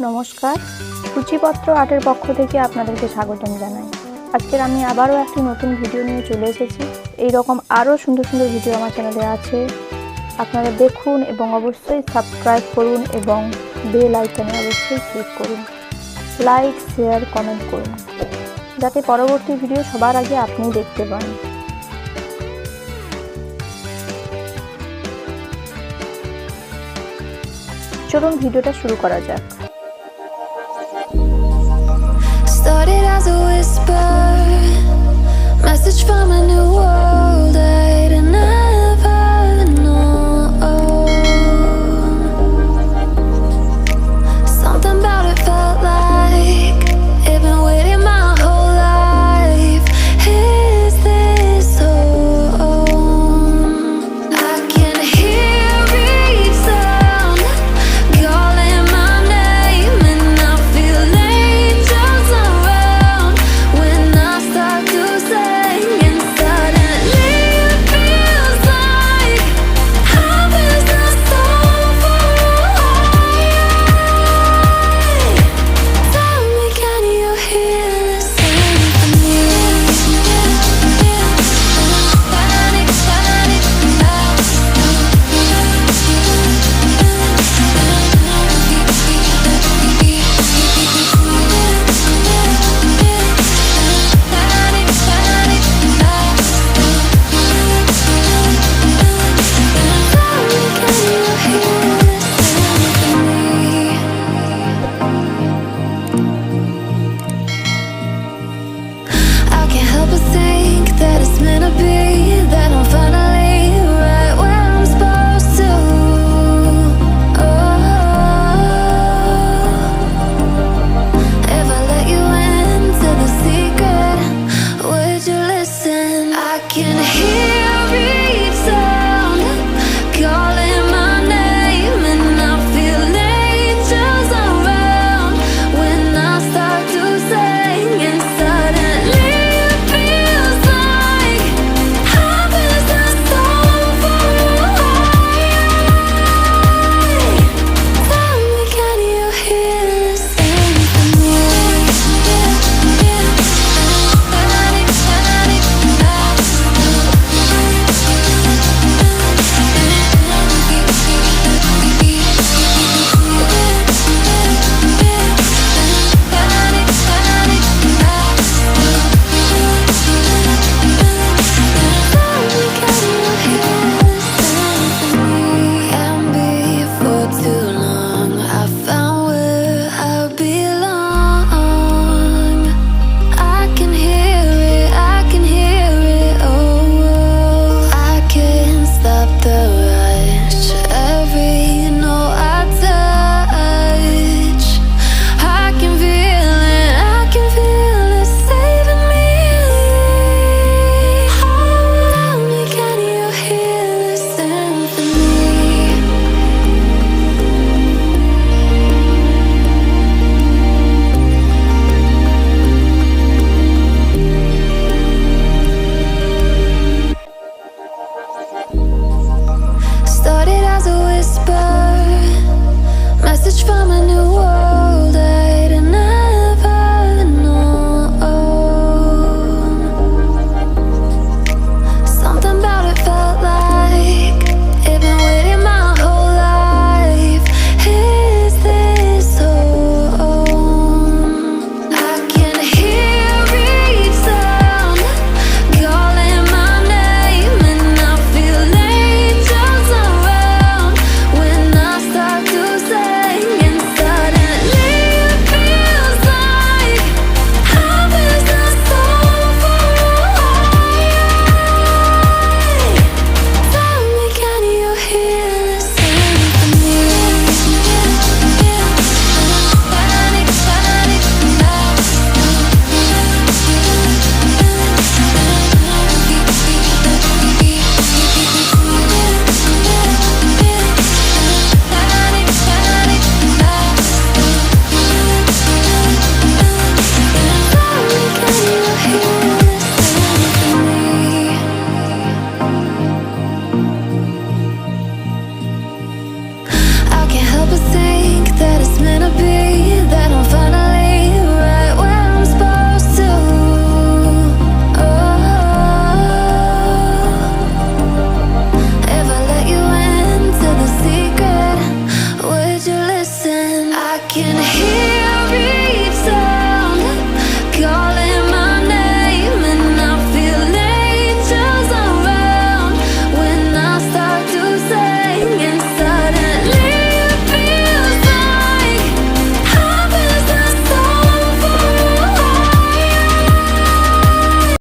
নমস্কার, সূচিপত্র আর্টের পক্ষ থেকে আপনাদেরকে স্বাগতম জানাই। আজকের আমি আবারও একটি নতুন ভিডিও নিয়ে চলে এসেছি। এই রকম আরও সুন্দর সুন্দর ভিডিও আমার চ্যানেলে আছে, আপনারা দেখুন এবং অবশ্যই সাবস্ক্রাইব করুন এবং বেল আইকনে অবশ্যই ক্লিক করুন, লাইক শেয়ার কমেন্ট করুন, যাতে পরবর্তী ভিডিও সবার আগে আপনি দেখতে পান। চলুন ভিডিওটা শুরু করা যাক। Started as a whisper, message from a new world.